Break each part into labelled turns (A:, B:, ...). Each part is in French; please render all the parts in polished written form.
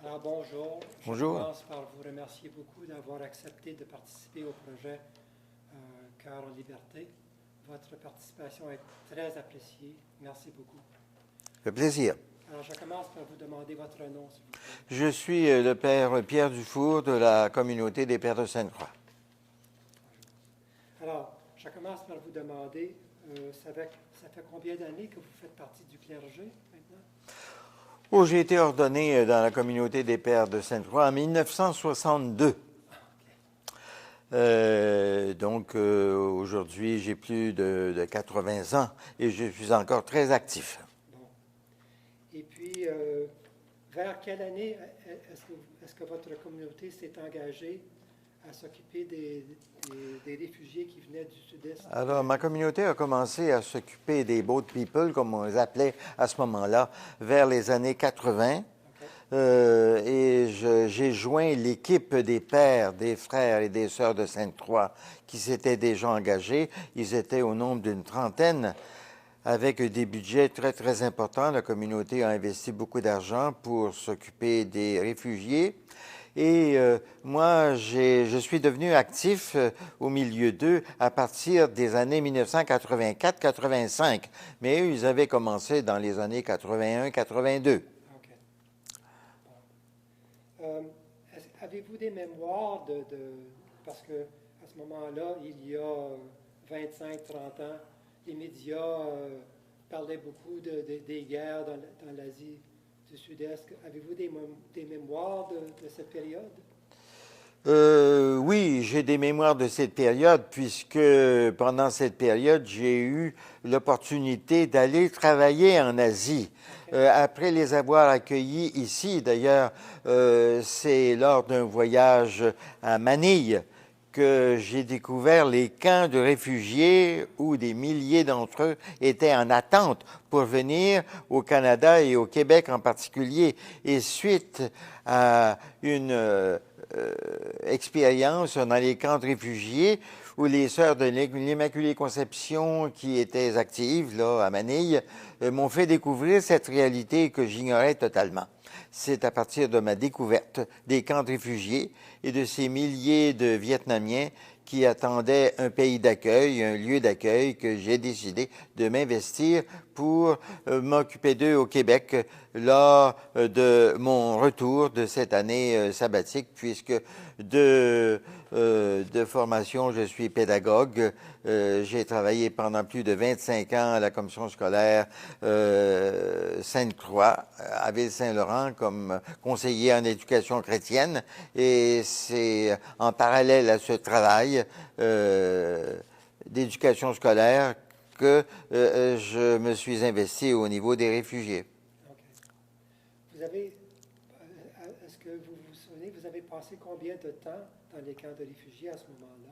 A: Alors bonjour, je
B: Bonjour.
A: commence par vous remercier beaucoup d'avoir accepté de participer au projet Cœur en Liberté. Votre participation est très appréciée. Merci beaucoup.
B: Ça fait plaisir.
A: Alors je commence par vous demander votre nom, s'il vous plaît.
B: Je suis le père Pierre Dufour de la communauté des Pères de Sainte-Croix.
A: Alors, je commence par vous demander, ça fait combien d'années que vous faites partie du clergé maintenant?
B: Oh, j'ai été ordonné dans la communauté des Pères de Sainte-Croix en 1962. Aujourd'hui, j'ai plus de 80 ans et je suis encore très actif.
A: Bon. Et puis, vers quelle année est-ce que votre communauté s'est engagée à s'occuper des réfugiés qui venaient du sud-est?
B: Alors, ma communauté a commencé à s'occuper des boat people, comme on les appelait à ce moment-là, vers les années 80. Et j'ai joint l'équipe des pères, des frères et des sœurs de Sainte-Croix qui s'étaient déjà engagés. Ils étaient au nombre d'une trentaine. Avec des budgets très, très importants, la communauté a investi beaucoup d'argent pour s'occuper des réfugiés. Et moi, je suis devenu actif au milieu d'eux à partir des années 1984-85. Mais eux, ils avaient commencé dans les années 81-82.
A: OK. Bon. Avez-vous des mémoires parce que à ce moment-là, il y a 25-30 ans, les médias parlaient beaucoup des guerres dans l'Asie du Sud-Est. Avez-vous des mémoires de cette période?
B: Oui, j'ai des mémoires de cette période puisque pendant cette période, j'ai eu l'opportunité d'aller travailler en Asie. Après les avoir accueillis ici, d'ailleurs, c'est lors d'un voyage à Manille que j'ai découvert les camps de réfugiés où des milliers d'entre eux étaient en attente pour venir au Canada et au Québec en particulier. Et suite à une expérience dans les camps de réfugiés où les sœurs de l'Immaculée Conception qui étaient actives là à Manille m'ont fait découvrir cette réalité que j'ignorais totalement. C'est à partir de ma découverte des camps de réfugiés et de ces milliers de Vietnamiens qui attendaient un pays d'accueil, un lieu d'accueil, que j'ai décidé de m'investir pour m'occuper d'eux au Québec lors de mon retour de cette année sabbatique, puisque de formation, je suis pédagogue. J'ai travaillé pendant plus de 25 ans à la commission scolaire Sainte-Croix, à Ville-Saint-Laurent, comme conseiller en éducation chrétienne. Et c'est en parallèle à ce travail d'éducation scolaire que je me suis investi au niveau des réfugiés.
A: OK. Est-ce que vous vous souvenez, vous avez passé combien de temps dans les camps de réfugiés à ce moment-là?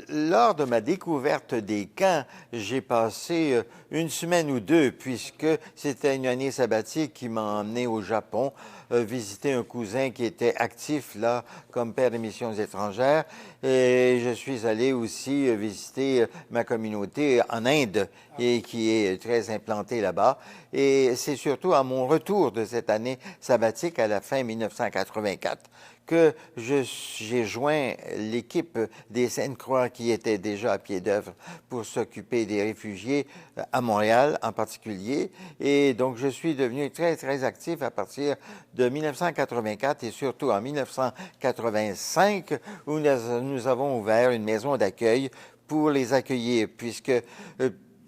B: Lors de ma découverte des camps, j'ai passé une semaine ou deux, puisque c'était une année sabbatique qui m'a emmené au Japon, visiter un cousin qui était actif là comme père de missions étrangères. Et je suis allé aussi visiter ma communauté en Inde, et qui est très implantée là-bas. Et c'est surtout à mon retour de cette année sabbatique à la fin 1984 que j'ai joint l'équipe des Sainte-Croix qui était déjà à pied d'œuvre pour s'occuper des réfugiés à Montréal en particulier. Et donc, je suis devenu très, très actif à partir de 1984 et surtout en 1985 où nous avons ouvert une maison d'accueil pour les accueillir, puisque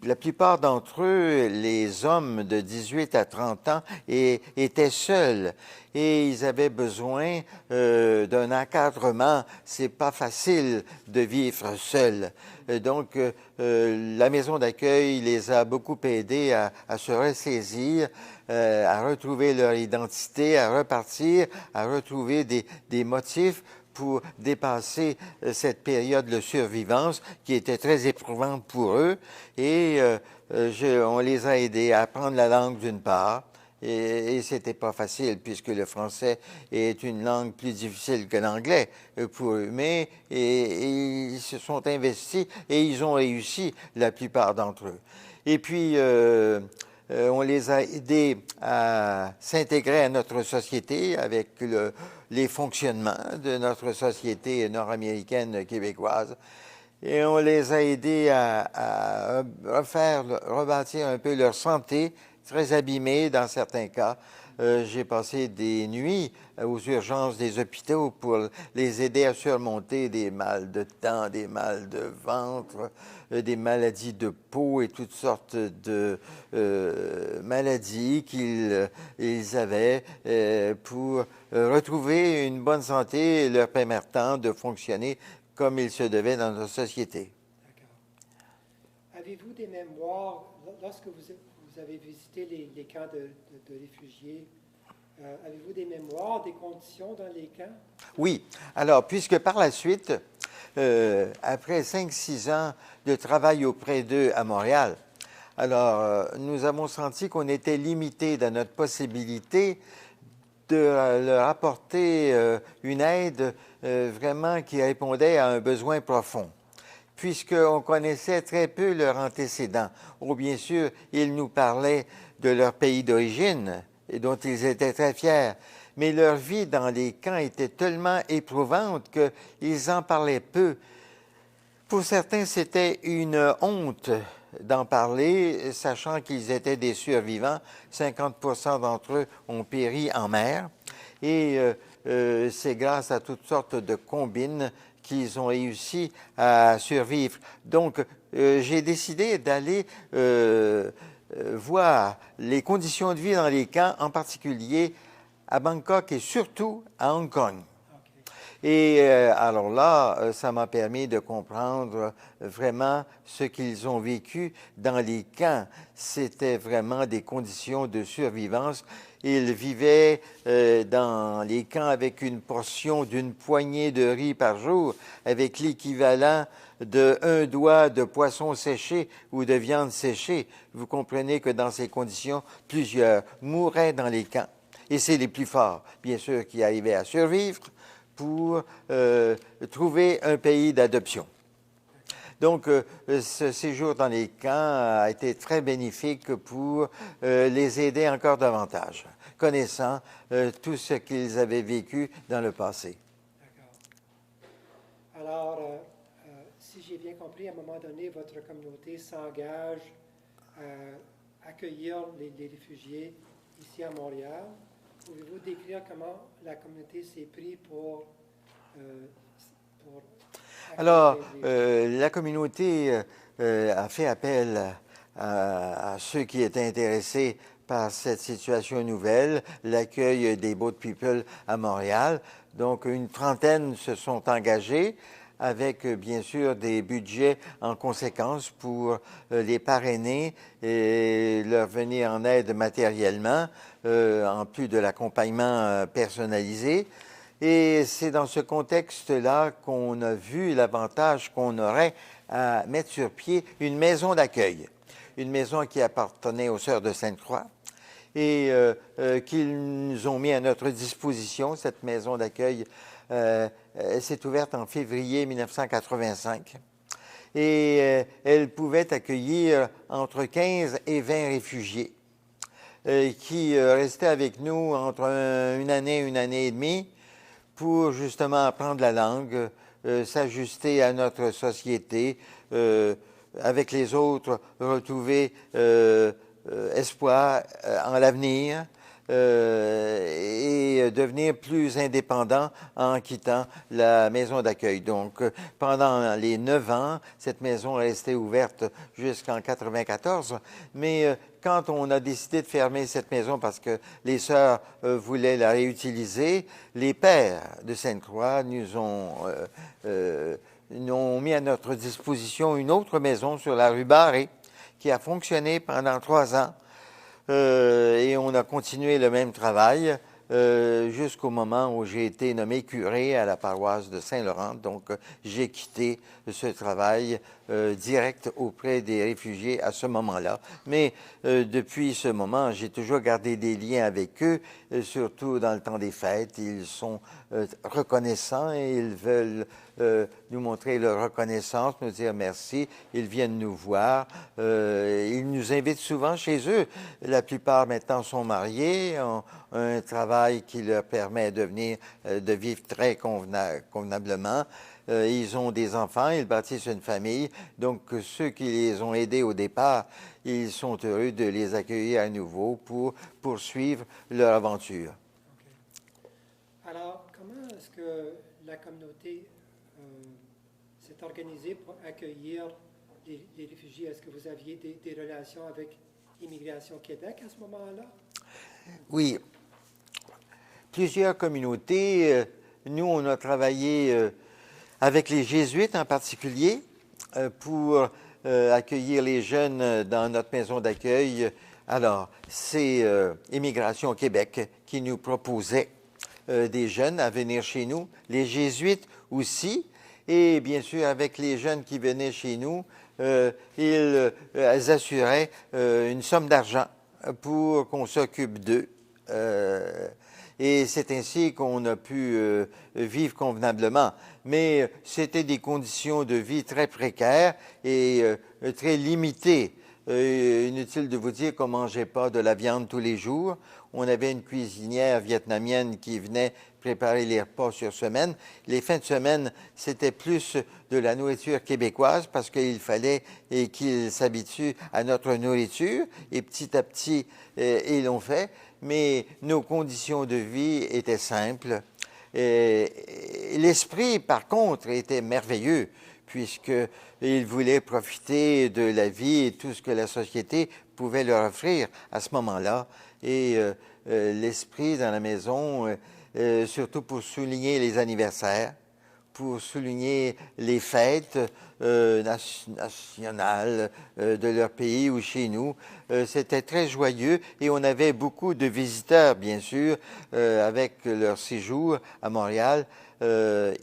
B: la plupart d'entre eux, les hommes de 18 à 30 ans, étaient seuls et ils avaient besoin d'un encadrement. C'est pas facile de vivre seul. Donc, la maison d'accueil les a beaucoup aidés à se ressaisir, à retrouver leur identité, à repartir, à retrouver des motifs pour dépasser cette période de survivance qui était très éprouvante pour eux. Et on les a aidés à apprendre la langue d'une part. Et c'était pas facile puisque le français est une langue plus difficile que l'anglais pour eux. Mais ils se sont investis et ils ont réussi, la plupart d'entre eux. Et puis, On les a aidés à s'intégrer à notre société avec les fonctionnements de notre société nord-américaine québécoise. Et on les a aidés à rebâtir un peu leur santé, très abîmée dans certains cas. J'ai passé des nuits aux urgences des hôpitaux pour les aider à surmonter des mal de dents, des mal de ventre, des maladies de peau et toutes sortes de maladies qu'ils avaient pour retrouver une bonne santé et leur permettant de fonctionner comme il se devait dans notre société.
A: D'accord. Avez-vous des mémoires, lorsque vous avez visité les camps de réfugiés, avez-vous des mémoires, des conditions dans les camps?
B: Oui. Alors, puisque par la suite, après 5-6 ans de travail auprès d'eux à Montréal, alors nous avons senti qu'on était limité dans notre possibilité de leur apporter une aide vraiment qui répondait à un besoin profond, puisqu'on connaissait très peu leurs antécédents. Oh, bien sûr, ils nous parlaient de leur pays d'origine, et dont ils étaient très fiers, mais leur vie dans les camps était tellement éprouvante qu'ils en parlaient peu. Pour certains, c'était une honte d'en parler, sachant qu'ils étaient des survivants. 50% d'entre eux ont péri en mer. Et c'est grâce à toutes sortes de combines qu'ils ont réussi à survivre. Donc, j'ai décidé d'aller voir les conditions de vie dans les camps, en particulier à Bangkok et surtout à Hong Kong. Et alors là, ça m'a permis de comprendre vraiment ce qu'ils ont vécu dans les camps. C'était vraiment des conditions de survivance. Ils vivaient dans les camps avec une portion d'une poignée de riz par jour, avec l'équivalent d'un doigt de poisson séché ou de viande séchée. Vous comprenez que dans ces conditions, plusieurs mouraient dans les camps. Et c'est les plus forts, bien sûr, qui arrivaient à survivre pour trouver un pays d'adoption. Donc, ce séjour dans les camps a été très bénéfique pour les aider encore davantage, connaissant tout ce qu'ils avaient vécu dans le passé.
A: D'accord. Alors, si j'ai bien compris, à un moment donné, votre communauté s'engage à accueillir les réfugiés ici à Montréal. Pouvez-vous décrire comment la communauté s'est prise pour
B: Alors, la communauté a fait appel à ceux qui étaient intéressés par cette situation nouvelle, l'accueil des Boat People à Montréal. Donc, une trentaine se sont engagés avec, bien sûr, des budgets en conséquence pour les parrainer et leur venir en aide matériellement, en plus de l'accompagnement personnalisé. Et c'est dans ce contexte-là qu'on a vu l'avantage qu'on aurait à mettre sur pied une maison d'accueil, une maison qui appartenait aux Sœurs de Sainte-Croix et qu'ils nous ont mis à notre disposition. Cette maison d'accueil s'est ouverte en février 1985 et elle pouvait accueillir entre 15 et 20 réfugiés qui restaient avec nous entre une année et demie, pour justement apprendre la langue, s'ajuster à notre société, avec les autres, retrouver espoir en l'avenir et devenir plus indépendant en quittant la maison d'accueil. Donc, pendant les 9 ans, cette maison est restée ouverte jusqu'en 1994, mais quand on a décidé de fermer cette maison parce que les sœurs voulaient la réutiliser, les pères de Sainte-Croix nous ont mis à notre disposition une autre maison sur la rue Barré qui a fonctionné pendant 3 ans. Et on a continué le même travail jusqu'au moment où j'ai été nommé curé à la paroisse de Saint-Laurent. Donc, j'ai quitté ce travail direct auprès des réfugiés à ce moment-là. Mais depuis ce moment, j'ai toujours gardé des liens avec eux, surtout dans le temps des fêtes. Ils sont reconnaissants et ils veulent nous montrer leur reconnaissance, nous dire merci. Ils viennent nous voir. Ils nous invitent souvent chez eux. La plupart maintenant sont mariés, ont un travail qui leur permet de venir, de vivre très convenablement. Ils ont des enfants, ils bâtissent une famille. Donc, ceux qui les ont aidés au départ, ils sont heureux de les accueillir à nouveau pour poursuivre leur aventure.
A: Okay. Alors, comment est-ce que la communauté s'est organisée pour accueillir les réfugiés? Est-ce que vous aviez des relations avec Immigration Québec à ce moment-là?
B: Oui. Plusieurs communautés. Nous, on a travaillé avec les Jésuites en particulier pour accueillir les jeunes dans notre maison d'accueil. Alors, c'est Immigration Québec qui nous proposait des jeunes à venir chez nous, les Jésuites aussi, et bien sûr avec les jeunes qui venaient chez nous, ils assuraient une somme d'argent pour qu'on s'occupe d'eux. Et c'est ainsi qu'on a pu vivre convenablement. Mais c'était des conditions de vie très précaires et très limitées. Inutile de vous dire qu'on ne mangeait pas de la viande tous les jours. On avait une cuisinière vietnamienne qui venait préparer les repas sur semaine. Les fins de semaine, c'était plus de la nourriture québécoise parce qu'il fallait qu'ils s'habituent à notre nourriture. Et petit à petit, ils l'ont fait. Mais nos conditions de vie étaient simples. L'esprit, par contre, était merveilleux, puisqu'il voulait profiter de la vie et tout ce que la société pouvait leur offrir à ce moment-là. Et l'esprit dans la maison, surtout pour souligner les anniversaires, pour souligner les fêtes nationales de leur pays ou chez nous. C'était très joyeux et on avait beaucoup de visiteurs, bien sûr, avec leur séjour à Montréal.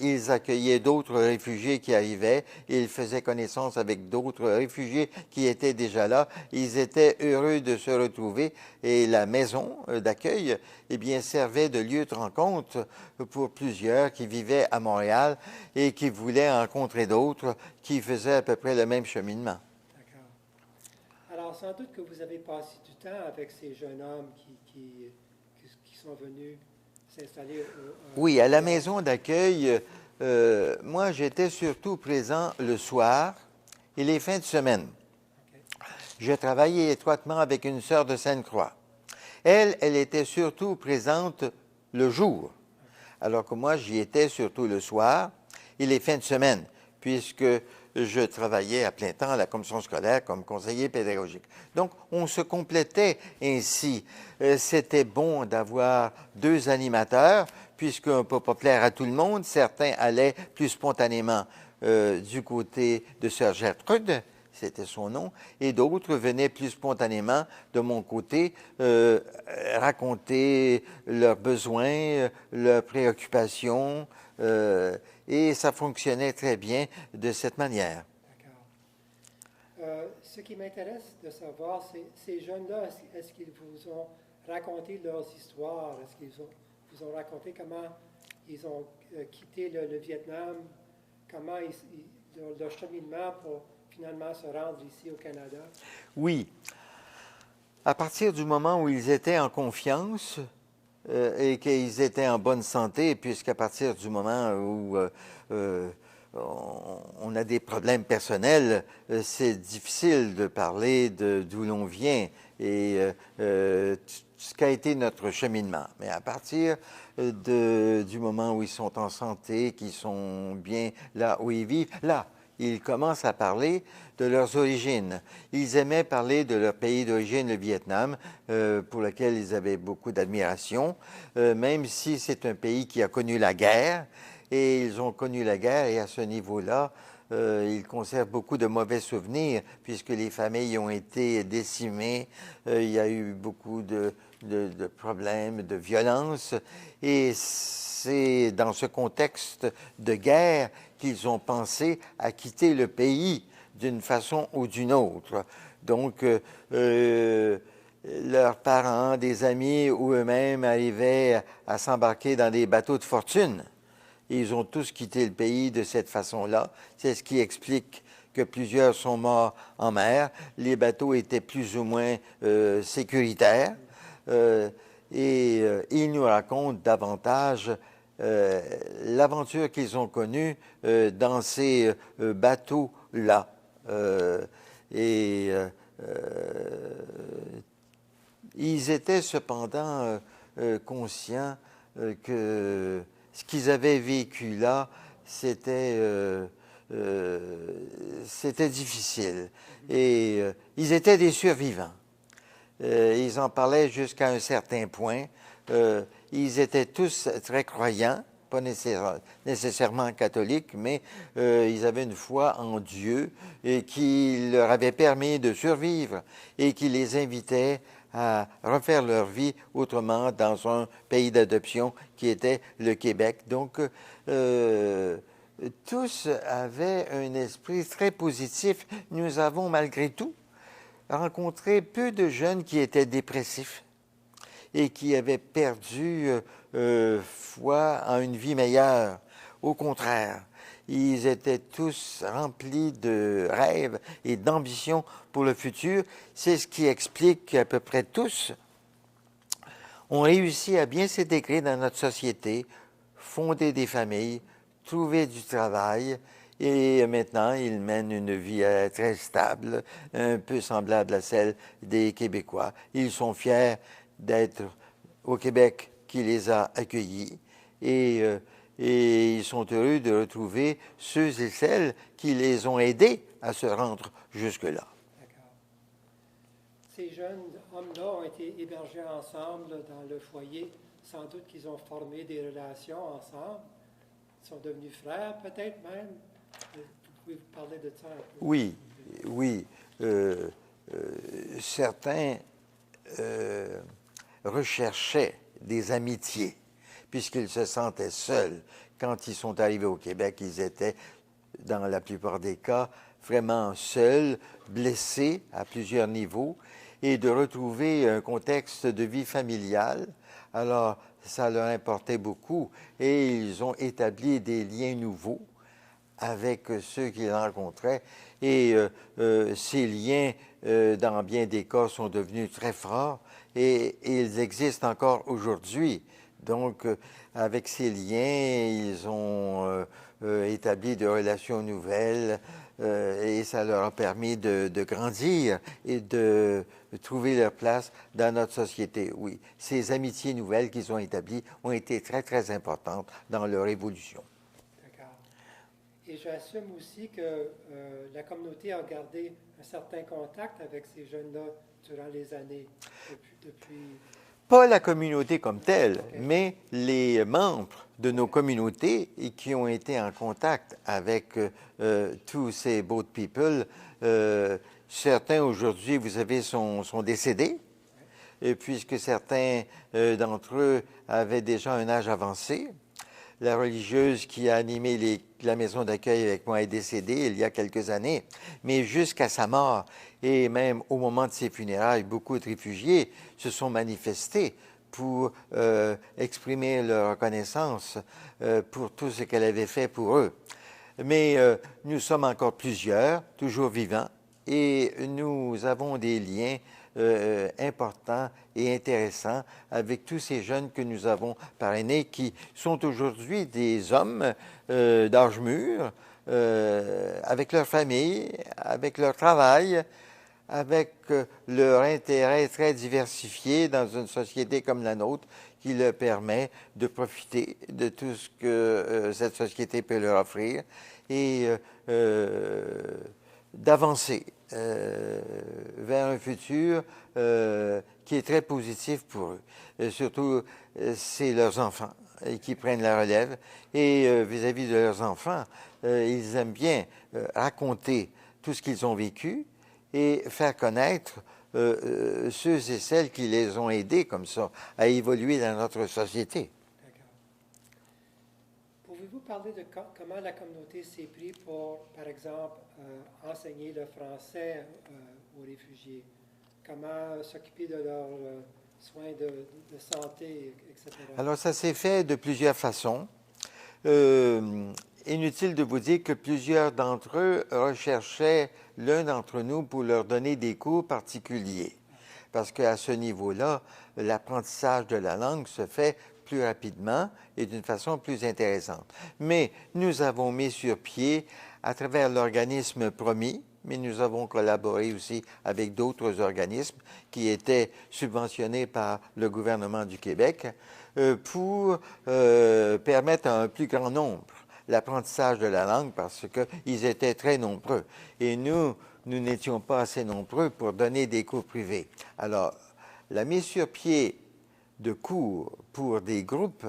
B: Ils accueillaient d'autres réfugiés qui arrivaient. Ils faisaient connaissance avec d'autres réfugiés qui étaient déjà là. Ils étaient heureux de se retrouver et la maison d'accueil, eh bien, servait de lieu de rencontre pour plusieurs qui vivaient à Montréal et qui voulaient rencontrer d'autres qui faisaient à peu près le même cheminement.
A: D'accord. Alors, sans doute que vous avez passé du temps avec ces jeunes hommes qui sont venus s'installer
B: Oui, à la maison d'accueil, moi, j'étais surtout présent le soir et les fins de semaine.
A: Okay.
B: Je travaillais étroitement avec une sœur de Sainte-Croix. Elle était surtout présente le jour, alors que moi, j'y étais surtout le soir et les fins de semaine, puisque je travaillais à plein temps à la commission scolaire comme conseiller pédagogique. Donc, on se complétait ainsi. C'était bon d'avoir deux animateurs, puisqu'on ne peut pas plaire à tout le monde. Certains allaient plus spontanément du côté de sœur Gertrude, c'était son nom, et d'autres venaient plus spontanément de mon côté raconter leurs besoins, leurs préoccupations, et ça fonctionnait très bien de cette manière.
A: D'accord. Ce qui m'intéresse de savoir, c'est ces jeunes-là, est-ce qu'ils vous ont raconté leurs histoires? Est-ce qu'ils vous ont raconté comment ils ont quitté le Vietnam, comment leur cheminement pour finalement se rendre ici au Canada?
B: Oui. À partir du moment où ils étaient en confiance et qu'ils étaient en bonne santé, puisqu'à partir du moment où on a des problèmes personnels, c'est difficile de parler d'où l'on vient et ce qu'a été notre cheminement. Mais à partir du moment où ils sont en santé, qu'ils sont bien là où ils vivent, là, ils commencent à parler de leurs origines. Ils aimaient parler de leur pays d'origine, le Vietnam, pour lequel ils avaient beaucoup d'admiration, même si c'est un pays qui a connu la guerre. Et ils ont connu la guerre et à ce niveau-là, ils conservent beaucoup de mauvais souvenirs puisque les familles ont été décimées. Il y a eu beaucoup de problèmes, de violences. Et c'est dans ce contexte de guerre qu'ils ont pensé à quitter le pays d'une façon ou d'une autre. Donc, leurs parents, des amis ou eux-mêmes arrivaient à s'embarquer dans des bateaux de fortune. et ils ont tous quitté le pays de cette façon-là. C'est ce qui explique que plusieurs sont morts en mer. Les bateaux étaient plus ou moins sécuritaires. Ils nous racontent davantage l'aventure qu'ils ont connue dans ces bateaux-là. Ils étaient cependant conscients que ce qu'ils avaient vécu là, c'était difficile. Et ils étaient des survivants. Ils en parlaient jusqu'à un certain point. Ils étaient tous très croyants, pas nécessairement catholiques, mais ils avaient une foi en Dieu et qui leur avait permis de survivre et qui les invitait à refaire leur vie autrement dans un pays d'adoption qui était le Québec. Donc, tous avaient un esprit très positif. Nous avons, malgré tout, rencontré peu de jeunes qui étaient dépressifs et qui avaient perdu foi en une vie meilleure. Au contraire, ils étaient tous remplis de rêves et d'ambitions pour le futur. C'est ce qui explique qu'à peu près tous ont réussi à bien s'intégrer dans notre société, fonder des familles, trouver du travail, et maintenant, ils mènent une vie très stable, un peu semblable à celle des Québécois. Ils sont fiers d'être au Québec qui les a accueillis et ils sont heureux de retrouver ceux et celles qui les ont aidés à se rendre jusque-là.
A: D'accord. Ces jeunes hommes-là ont été hébergés ensemble dans le foyer. Sans doute qu'ils ont formé des relations ensemble. Ils sont devenus frères, peut-être même. Vous pouvez vous parler de ça un peu?
B: Oui, oui. Certains recherchaient des amitiés, puisqu'ils se sentaient seuls. Quand ils sont arrivés au Québec, ils étaient, dans la plupart des cas, vraiment seuls, blessés à plusieurs niveaux, et de retrouver un contexte de vie familiale. Alors, ça leur importait beaucoup, et ils ont établi des liens nouveaux avec ceux qu'ils rencontraient. Et ces liens, dans bien des cas, sont devenus très forts et ils existent encore aujourd'hui. Donc, avec ces liens, ils ont établi de relations nouvelles et ça leur a permis de grandir et de trouver leur place dans notre société. Oui, ces amitiés nouvelles qu'ils ont établies ont été très, très importantes dans leur évolution.
A: Et j'assume aussi que la communauté a gardé un certain contact avec ces jeunes-là durant les années.
B: Pas la communauté comme telle, mais les membres de nos communautés qui ont été en contact avec tous ces boat people. Certains aujourd'hui, vous savez, sont décédés, puisque certains d'entre eux avaient déjà un âge avancé. La religieuse qui a animé la maison d'accueil avec moi est décédée il y a quelques années, mais jusqu'à sa mort et même au moment de ses funérailles, beaucoup de réfugiés se sont manifestés pour exprimer leur reconnaissance pour tout ce qu'elle avait fait pour eux. Mais nous sommes encore plusieurs, toujours vivants, et nous avons des liens importants et intéressants avec tous ces jeunes que nous avons parrainés qui sont aujourd'hui des hommes d'âge mûr, avec leur famille, avec leur travail, avec leur intérêt très diversifié dans une société comme la nôtre qui leur permet de profiter de tout ce que cette société peut leur offrir et d'avancer vers un futur qui est très positif pour eux. Surtout, c'est leurs enfants qui prennent la relève. Et vis-à-vis de leurs enfants, ils aiment bien raconter tout ce qu'ils ont vécu et faire connaître ceux et celles qui les ont aidés comme ça à évoluer dans notre société.
A: Pouvez-vous parler de comment la communauté s'est prise pour, par exemple, enseigner le français aux réfugiés? Comment s'occuper de leurs soins de santé, etc.?
B: Alors, ça s'est fait de plusieurs façons. Inutile de vous dire que plusieurs d'entre eux recherchaient l'un d'entre nous pour leur donner des cours particuliers. Parce qu'à ce niveau-là, l'apprentissage de la langue se fait plus rapidement et d'une façon plus intéressante. Mais nous avons mis sur pied, à travers l'organisme Promis, mais nous avons collaboré aussi avec d'autres organismes qui étaient subventionnés par le gouvernement du Québec pour permettre à un plus grand nombre l'apprentissage de la langue parce qu'ils étaient très nombreux. Et nous n'étions pas assez nombreux pour donner des cours privés. Alors, la mise sur pied de cours pour des groupes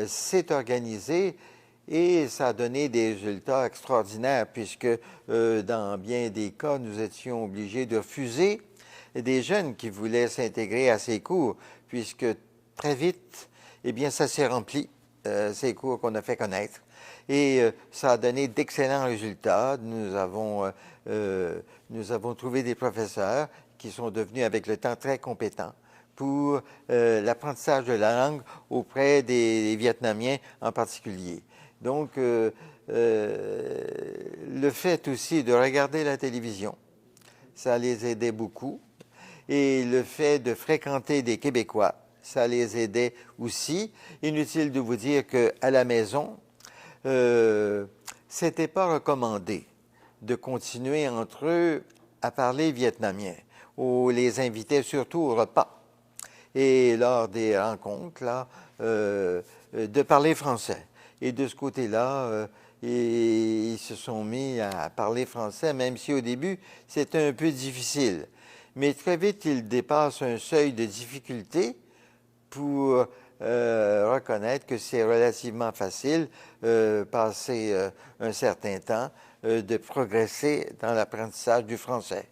B: s'est organisée et ça a donné des résultats extraordinaires puisque dans bien des cas, nous étions obligés de refuser des jeunes qui voulaient s'intégrer à ces cours puisque très vite, eh bien, ça s'est rempli, ces cours qu'on a fait connaître. Et ça a donné d'excellents résultats. Nous avons trouvé des professeurs qui sont devenus avec le temps très compétents pour l'apprentissage de la langue auprès des Vietnamiens en particulier. Donc, le fait aussi de regarder la télévision, ça les aidait beaucoup. Et le fait de fréquenter des Québécois, ça les aidait aussi. Inutile de vous dire qu'à la maison, c'était pas recommandé de continuer entre eux à parler vietnamien. On les invitait surtout au repas et lors des rencontres, là, de parler français. Et de ce côté-là, ils se sont mis à parler français, même si au début, c'était un peu difficile. Mais très vite, ils dépassent un seuil de difficulté pour reconnaître que c'est relativement facile, passer un certain temps, de progresser dans l'apprentissage du français.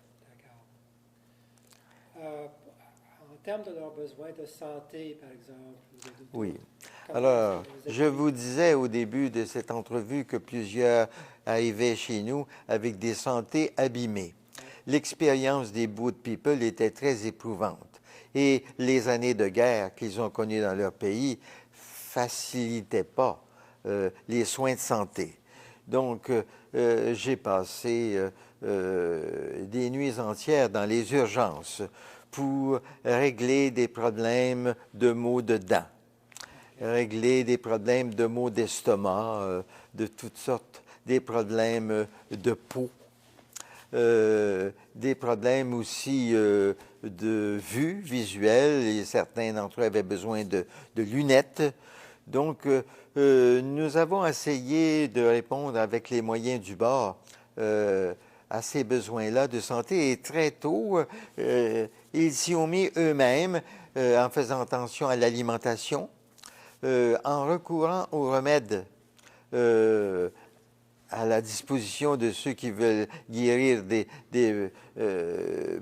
A: D'accord. En termes de leurs besoins de santé, par exemple.
B: Oui. Alors, je vous disais au début de cette entrevue que plusieurs arrivaient chez nous avec des santé abîmées. L'expérience des Boat People était très éprouvante. Et les années de guerre qu'ils ont connues dans leur pays facilitaient pas les soins de santé. Donc, j'ai passé des nuits entières dans les urgences pour régler des problèmes de maux de dents, régler des problèmes de maux d'estomac, de toutes sortes, des problèmes de peau. Des problèmes aussi de vue visuelle, et certains d'entre eux avaient besoin de lunettes. Donc, nous avons essayé de répondre avec les moyens du bord à ces besoins-là de santé. Et très tôt, ils s'y ont mis eux-mêmes en faisant attention à l'alimentation, en recourant aux remèdes à la disposition de ceux qui veulent guérir des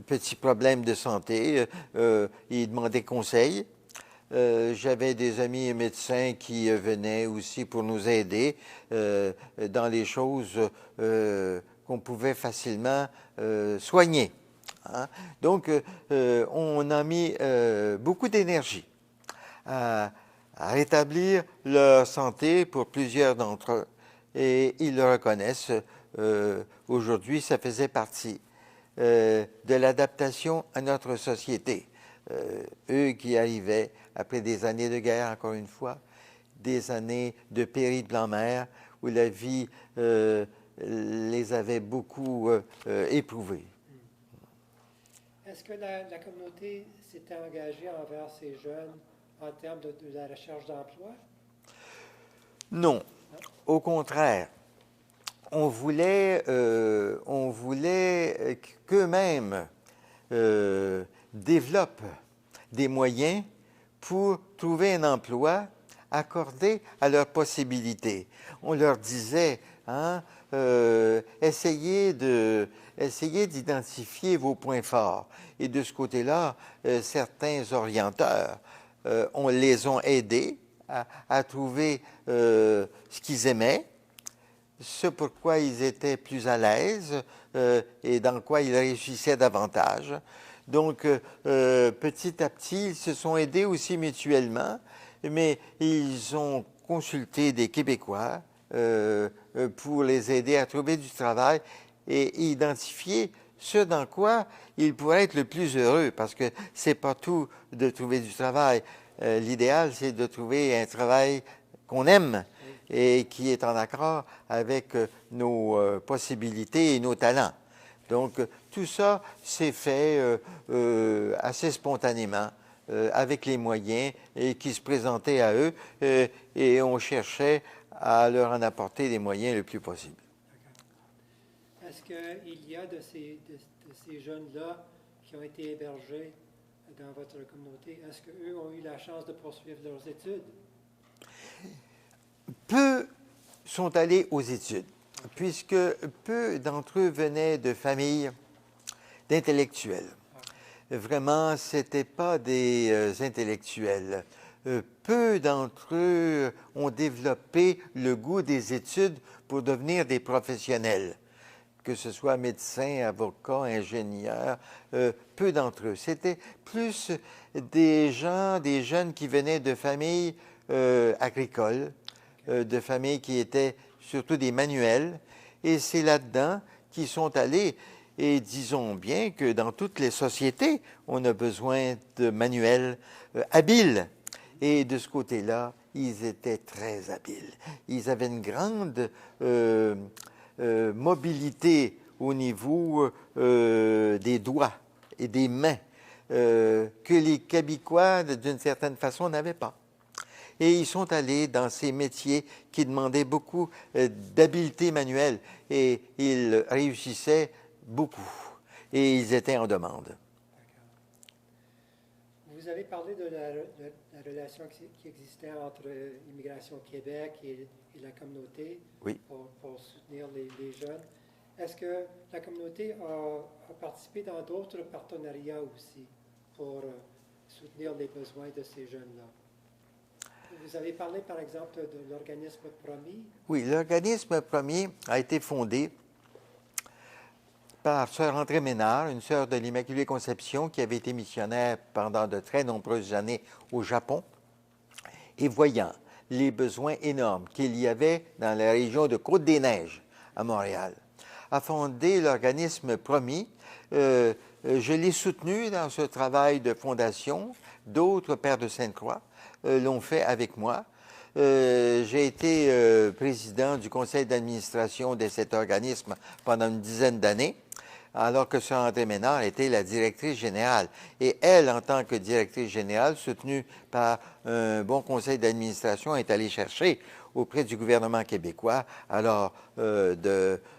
B: petits problèmes de santé. Ils demandaient conseil. J'avais des amis médecins qui venaient aussi pour nous aider dans les choses qu'on pouvait facilement soigner. Hein? Donc, on a mis beaucoup d'énergie à rétablir leur santé pour plusieurs d'entre eux. Et ils le reconnaissent. Aujourd'hui, ça faisait partie de l'adaptation à notre société. Eux qui arrivaient après des années de guerre, encore une fois, des années de périple en mer, où la vie les avait beaucoup éprouvés.
A: Est-ce que la communauté s'était engagée envers ces jeunes en termes de la recherche d'emploi?
B: Non. Au contraire, on voulait qu'eux-mêmes développent des moyens pour trouver un emploi accordé à leurs possibilités. On leur disait, hein, essayez d'identifier vos points forts. Et de ce côté-là, certains orienteurs, on les ont aidés à trouver ce qu'ils aimaient, ce pourquoi ils étaient plus à l'aise et dans quoi ils réussissaient davantage. Donc, petit à petit, ils se sont aidés aussi mutuellement, mais ils ont consulté des Québécois pour les aider à trouver du travail et identifier ce dans quoi ils pourraient être le plus heureux, parce que c'est pas tout de trouver du travail. L'idéal, c'est de trouver un travail qu'on aime et qui est en accord avec nos possibilités et nos talents. Donc, tout ça s'est fait assez spontanément, avec les moyens et qui se présentaient à eux, et on cherchait à leur en apporter les moyens le plus possible.
A: Est-ce qu'il y a de ces jeunes-là qui ont été hébergés dans votre communauté, est-ce qu'eux ont eu la chance de poursuivre leurs études?
B: Peu sont allés aux études, puisque peu d'entre eux venaient de familles d'intellectuels. Vraiment, ce n'étaient pas des intellectuels. Peu d'entre eux ont développé le goût des études pour devenir des professionnels, que ce soit médecins, avocats, ingénieurs, peu d'entre eux. C'était plus des gens, des jeunes qui venaient de familles agricoles, de familles qui étaient surtout des manuels, et c'est là-dedans qu'ils sont allés. Et disons bien que dans toutes les sociétés, on a besoin de manuels habiles. Et de ce côté-là, ils étaient très habiles. Ils avaient une grande mobilité au niveau des doigts et des mains que les Québécois, d'une certaine façon, n'avaient pas. Et ils sont allés dans ces métiers qui demandaient beaucoup d'habileté manuelle et ils réussissaient beaucoup. Et ils étaient en demande.
A: Vous avez parlé de la relation qui existait entre Immigration Québec et la communauté
B: Oui.
A: pour soutenir les jeunes. Est-ce que la communauté a participé dans d'autres partenariats aussi pour soutenir les besoins de ces jeunes-là? Vous avez parlé, par exemple, de l'organisme Promis.
B: Oui, l'organisme Promis a été fondé par Sœur André Ménard, une sœur de l'Immaculée Conception qui avait été missionnaire pendant de très nombreuses années au Japon. Et voyant les besoins énormes qu'il y avait dans la région de Côte-des-Neiges à Montréal, a fondé l'organisme Promis. Je l'ai soutenu dans ce travail de fondation. D'autres pères de Sainte-Croix l'ont fait avec moi. J'ai été président du conseil d'administration de cet organisme pendant une dizaine d'années, alors que Sœur André Ménard était la directrice générale. Et elle, en tant que directrice générale, soutenue par un bon conseil d'administration, est allée chercher auprès du gouvernement québécois alors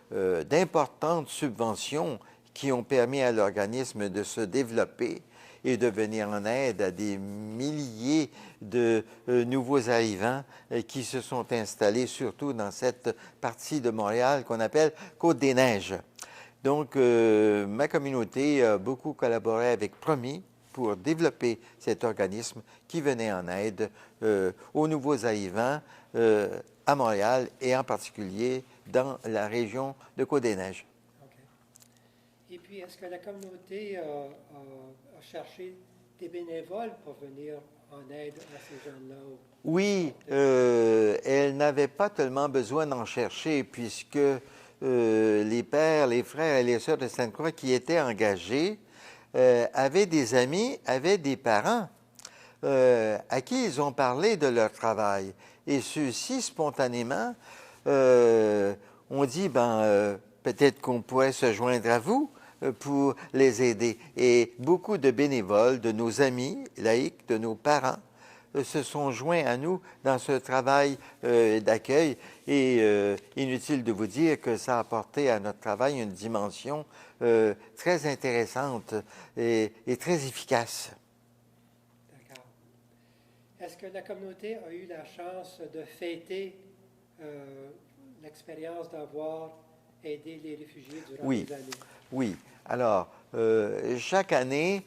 B: d'importantes subventions qui ont permis à l'organisme de se développer et de venir en aide à des milliers de nouveaux arrivants qui se sont installés surtout dans cette partie de Montréal qu'on appelle Côte-des-Neiges. Donc, ma communauté a beaucoup collaboré avec Promis pour développer cet organisme qui venait en aide aux nouveaux arrivants à Montréal et en particulier dans la région de Côte-des-Neiges.
A: Et puis, est-ce que la communauté a cherché des bénévoles pour venir en aide à ces jeunes-là?
B: Oui, elle n'avait pas tellement besoin d'en chercher puisque les pères, les frères et les sœurs de Sainte-Croix qui étaient engagés avaient des amis, avaient des parents à qui ils ont parlé de leur travail. Et ceux-ci, spontanément, ont dit, peut-être qu'on pourrait se joindre à vous pour les aider. Et beaucoup de bénévoles, de nos amis laïcs, de nos parents, se sont joints à nous dans ce travail d'accueil. Et inutile de vous dire que ça a apporté à notre travail une dimension très intéressante et très efficace.
A: D'accord. Est-ce que la communauté a eu la chance de fêter l'expérience d'avoir aidé les réfugiés durant les années?
B: Oui. Alors, chaque année,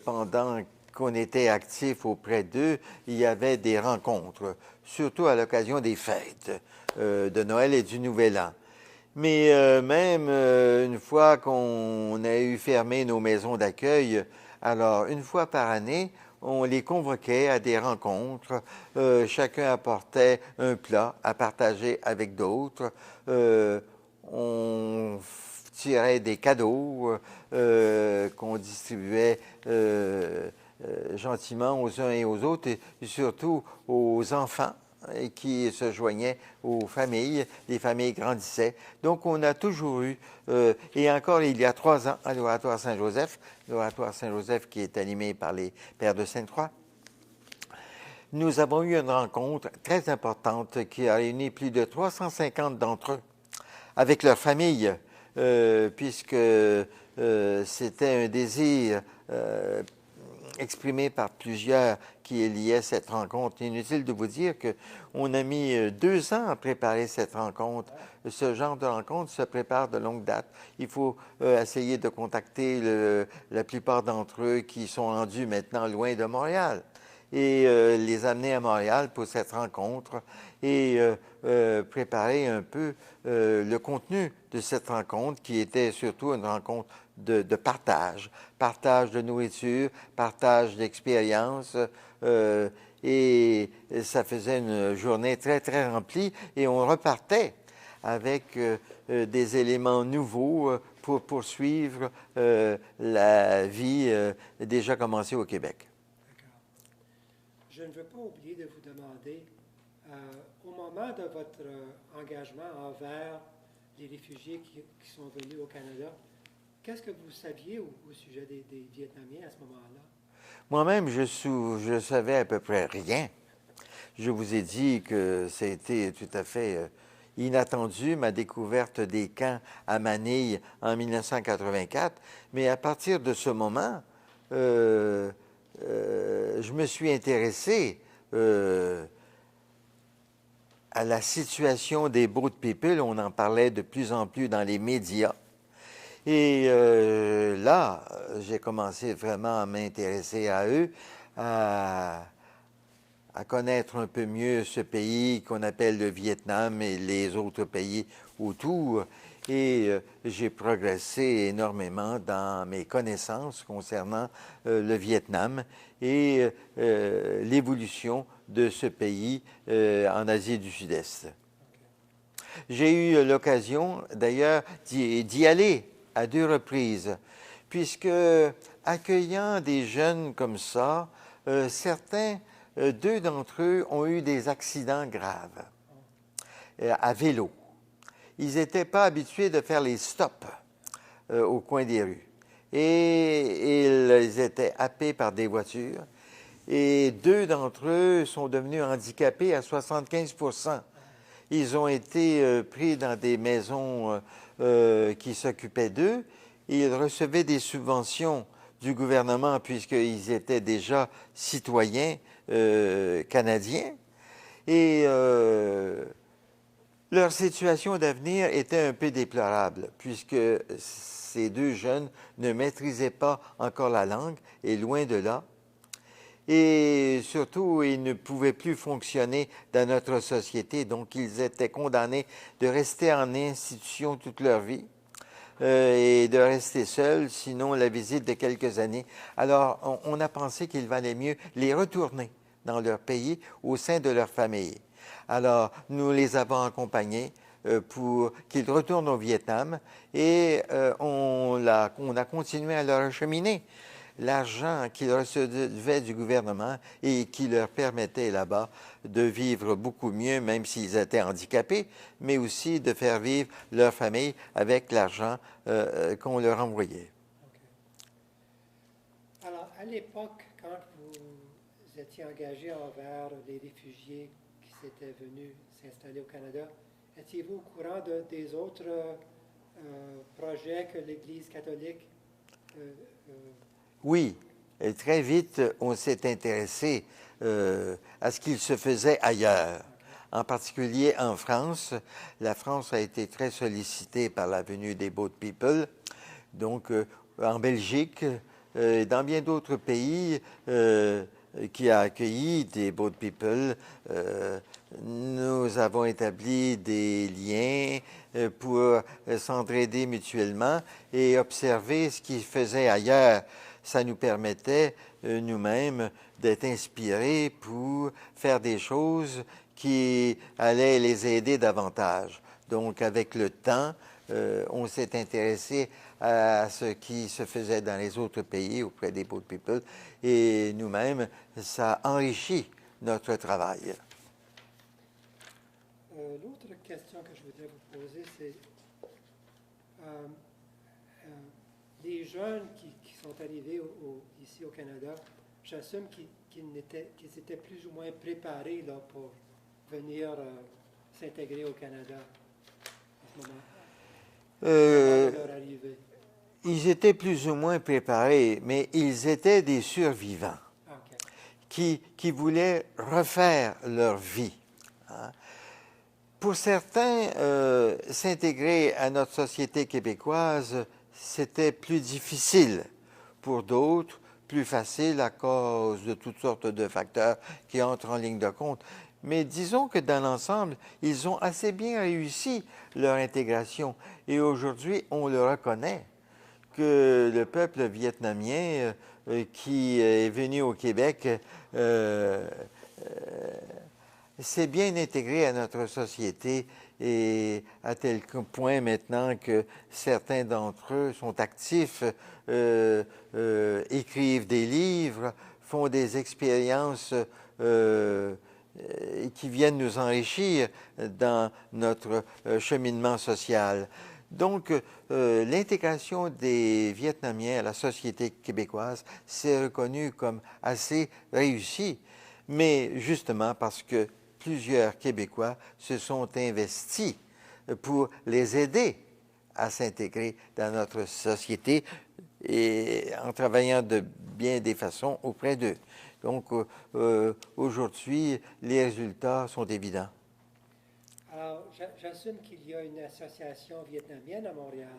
B: pendant qu'on était actif auprès d'eux, il y avait des rencontres, surtout à l'occasion des fêtes de Noël et du Nouvel An. Mais même une fois qu'on a eu fermé nos maisons d'accueil Alors, une fois par année, on les convoquait à des rencontres. Chacun apportait un plat à partager avec d'autres. On tirait des cadeaux qu'on distribuait gentiment aux uns et aux autres, et surtout aux enfants qui se joignaient aux familles. Les familles grandissaient. Donc, on a toujours eu, et encore il y a 3 ans, à l'Oratoire Saint-Joseph, l'Oratoire Saint-Joseph qui est animé par les Pères de Sainte-Croix, nous avons eu une rencontre très importante qui a réuni plus de 350 d'entre eux avec leur famille, puisque c'était un désir exprimé par plusieurs qui liaient cette rencontre. Inutile de vous dire qu'on a mis 2 ans à préparer cette rencontre. Ce genre de rencontre se prépare de longue date. Il faut essayer de contacter la plupart d'entre eux qui sont rendus maintenant loin de Montréal et les amener à Montréal pour cette rencontre et préparer un peu le contenu de cette rencontre qui était surtout une rencontre de partage, partage de nourriture, partage d'expérience et ça faisait une journée très, très remplie et on repartait avec des éléments nouveaux pour poursuivre la vie déjà commencée au Québec.
A: Je ne veux pas oublier de vous demander, au moment de votre engagement envers les réfugiés qui sont venus au Canada, qu'est-ce que vous saviez au sujet des Vietnamiens à ce moment-là?
B: Moi-même, je savais à peu près rien. Je vous ai dit que c'était tout à fait inattendu, ma découverte des camps à Manille en 1984. Mais à partir de ce moment, je me suis intéressé à la situation des Boat People. On en parlait de plus en plus dans les médias. Et là, j'ai commencé vraiment à m'intéresser à eux, à connaître un peu mieux ce pays qu'on appelle le Vietnam et les autres pays autour. Et j'ai progressé énormément dans mes connaissances concernant le Vietnam et l'évolution de ce pays en Asie du Sud-Est. J'ai eu l'occasion, d'ailleurs, d'y aller à 2 reprises, puisque accueillant des jeunes comme ça, certains, 2 d'entre eux ont eu des accidents graves à vélo. Ils n'étaient pas habitués de faire les stops au coin des rues. Et ils étaient happés par des voitures. Et 2 d'entre eux sont devenus handicapés à 75%. Ils ont été pris dans des maisons qui s'occupaient d'eux. Ils recevaient des subventions du gouvernement puisqu'ils étaient déjà citoyens canadiens. Et leur situation d'avenir était un peu déplorable, puisque ces 2 jeunes ne maîtrisaient pas encore la langue, et loin de là. Et surtout, ils ne pouvaient plus fonctionner dans notre société, donc ils étaient condamnés de rester en institution toute leur vie et de rester seuls, sinon la visite de quelques années. Alors, on a pensé qu'il valait mieux les retourner dans leur pays, au sein de leur famille. Alors, nous les avons accompagnés pour qu'ils retournent au Vietnam et on a continué à leur acheminer l'argent qu'ils recevaient du gouvernement et qui leur permettait là-bas de vivre beaucoup mieux, même s'ils étaient handicapés, mais aussi de faire vivre leur famille avec l'argent qu'on leur envoyait.
A: Okay. Alors, à l'époque, quand vous étiez engagé envers les réfugiés qui s'étaient venus s'installer au Canada, étiez-vous au courant des autres projets que l'Église catholique
B: Oui, et très vite, on s'est intéressé à ce qu'il se faisait ailleurs. En particulier en France. La France a été très sollicitée par la venue des Boat People. Donc, en Belgique, dans bien d'autres pays qui a accueilli des Boat People, nous avons établi des liens pour s'entraider mutuellement et observer ce qu'ils faisaient ailleurs. ça nous permettait nous-mêmes d'être inspirés pour faire des choses qui allaient les aider davantage. Donc, avec le temps, on s'est intéressé à ce qui se faisait dans les autres pays auprès des Boat People et nous-mêmes, ça enrichit notre travail.
A: L'autre question que je voudrais vous poser, c'est les jeunes qui sont arrivés ici au Canada, j'assume qu'ils étaient plus ou moins préparés là, pour venir s'intégrer au Canada à ce moment de leur arrivée.
B: Ils étaient plus ou moins préparés, mais ils étaient des survivants
A: Okay.
B: qui voulaient refaire leur vie. Hein. Pour certains, s'intégrer à notre société québécoise, c'était plus difficile. Pour d'autres, plus facile à cause de toutes sortes de facteurs qui entrent en ligne de compte. Mais disons que dans l'ensemble, ils ont assez bien réussi leur intégration. Et aujourd'hui, on le reconnaît que le peuple vietnamien qui est venu au Québec s'est bien intégré à notre société et à tel point maintenant que certains d'entre eux sont actifs, écrivent des livres, font des expériences qui viennent nous enrichir dans notre cheminement social. Donc, l'intégration des Vietnamiens à la société québécoise s'est reconnue comme assez réussie, mais justement parce que plusieurs Québécois se sont investis pour les aider à s'intégrer dans notre société et en travaillant de bien des façons auprès d'eux. Donc, aujourd'hui, les résultats sont évidents.
A: Alors, j'assume qu'il y a une association vietnamienne à Montréal.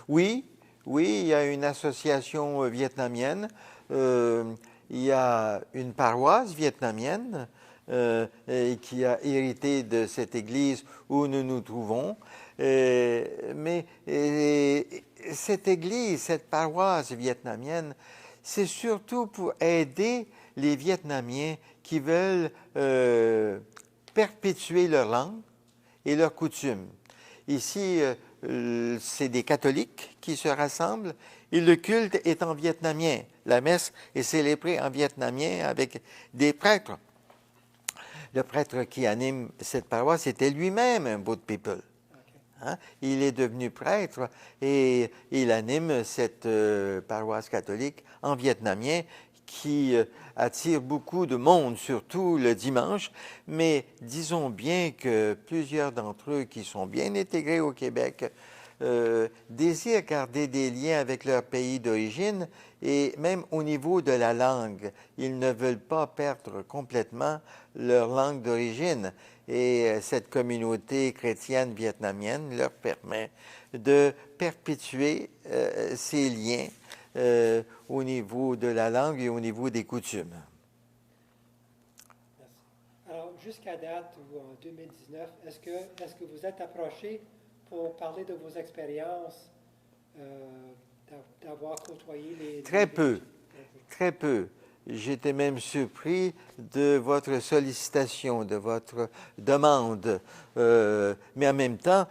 B: Oui, il y a une association vietnamienne. Il y a une paroisse vietnamienne qui a hérité de cette église où nous nous trouvons. Mais cette église, cette paroisse vietnamienne, c'est surtout pour aider les Vietnamiens qui veulent perpétuer leur langue et leurs coutumes. Ici, c'est des catholiques qui se rassemblent et le culte est en vietnamien. La messe est célébrée en vietnamien avec des prêtres. Le prêtre qui anime cette paroisse était lui-même un Boat People. Hein? Il est devenu prêtre et il anime cette paroisse catholique en vietnamien qui attire beaucoup de monde, surtout le dimanche. Mais disons bien que plusieurs d'entre eux qui sont bien intégrés au Québec désirent garder des liens avec leur pays d'origine et même au niveau de la langue. Ils ne veulent pas perdre complètement leur langue d'origine. Et cette communauté chrétienne vietnamienne leur permet de perpétuer ces liens au niveau de la langue et au niveau des coutumes.
A: Merci. Alors, jusqu'à date, ou en 2019, est-ce que vous êtes approché pour parler de vos expériences, d'avoir côtoyé les...
B: Très peu. J'étais même surpris de votre sollicitation, de votre demande. Mais en même temps,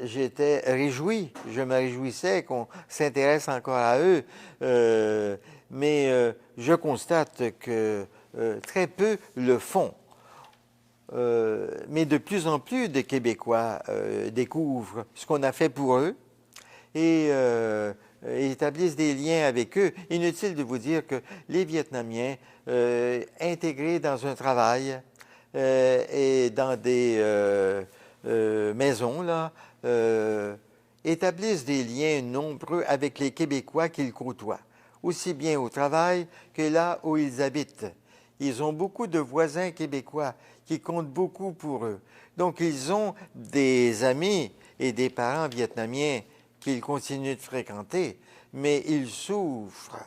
B: j'étais réjoui. Je me réjouissais qu'on s'intéresse encore à eux. Mais je constate que très peu le font. Mais de plus en plus de Québécois découvrent ce qu'on a fait pour eux et établissent des liens avec eux. Inutile de vous dire que les Vietnamiens intégrés dans un travail et dans des maisons, là, établissent des liens nombreux avec les Québécois qu'ils côtoient, aussi bien au travail que là où ils habitent. Ils ont beaucoup de voisins québécois qui comptent beaucoup pour eux. Donc, ils ont des amis et des parents vietnamiens qu'ils continuent de fréquenter, mais ils s'ouvrent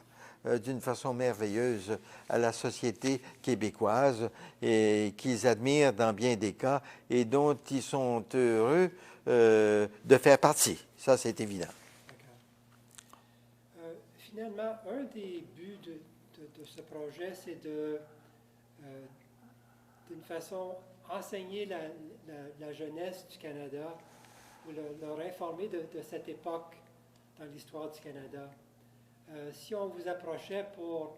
B: d'une façon merveilleuse à la société québécoise et qu'ils admirent dans bien des cas et dont ils sont heureux de faire partie. Ça, c'est évident.
A: finalement, un des buts de ce projet, c'est d'une façon, enseigner la jeunesse du Canada ou leur informer de cette époque dans l'histoire du Canada. Si on vous approchait pour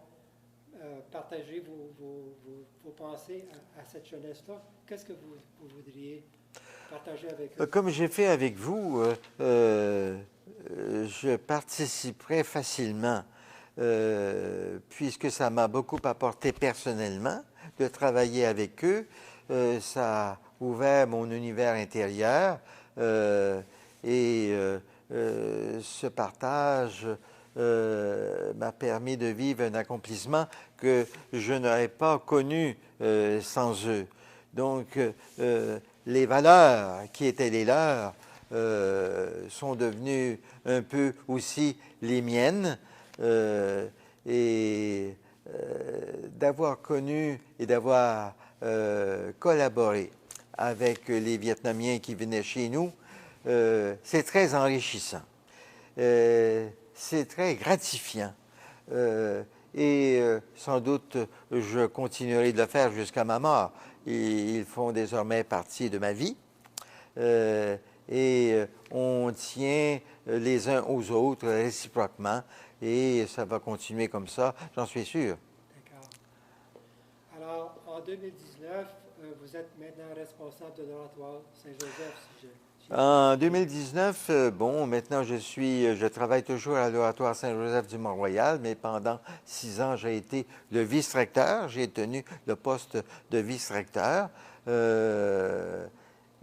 A: partager vos pensées à cette jeunesse-là, qu'est-ce que vous voudriez partager avec eux?
B: Comme j'ai fait avec vous, je participerai facilement, puisque ça m'a beaucoup apporté personnellement de travailler avec eux. Ça a ouvert mon univers intérieur et ce partage m'a permis de vivre un accomplissement que je n'aurais pas connu sans eux. Donc, les valeurs qui étaient les leurs sont devenues un peu aussi les miennes. Et d'avoir connu et d'avoir collaboré avec les Vietnamiens qui venaient chez nous, c'est très enrichissant. C'est très gratifiant. Sans doute, je continuerai de le faire jusqu'à ma mort. Ils font désormais partie de ma vie. On tient les uns aux autres réciproquement et ça va continuer comme ça, j'en suis sûr.
A: D'accord. Alors, en 2019, vous êtes maintenant responsable de l'Oratoire Saint-Joseph, si
B: En 2019, maintenant je travaille toujours à l'Oratoire Saint-Joseph du Mont-Royal, mais pendant 6 ans, j'ai été le vice-recteur. J'ai tenu le poste de vice-recteur.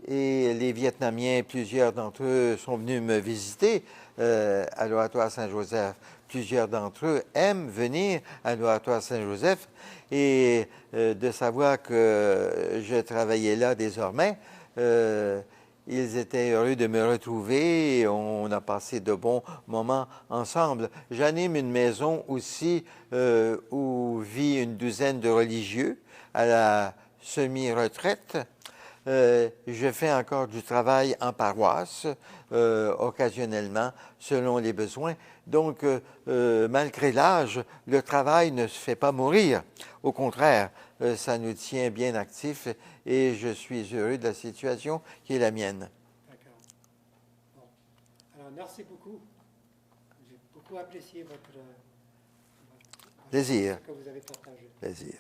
B: Et les Vietnamiens, plusieurs d'entre eux sont venus me visiter à l'Oratoire Saint-Joseph. Plusieurs d'entre eux aiment venir à l'Oratoire Saint-Joseph et de savoir que je travaillais là désormais, ils étaient heureux de me retrouver et on a passé de bons moments ensemble. J'anime une maison aussi où vit une douzaine de religieux à la semi-retraite. Je fais encore du travail en paroisse, occasionnellement, selon les besoins. Donc, malgré l'âge, le travail ne se fait pas mourir. Au contraire, ça nous tient bien actifs et je suis heureux de la situation qui est la mienne.
A: D'accord. Bon. Alors, merci beaucoup. J'ai beaucoup apprécié votre
B: Plaisir.
A: ce que vous avez partagé.
B: Plaisir.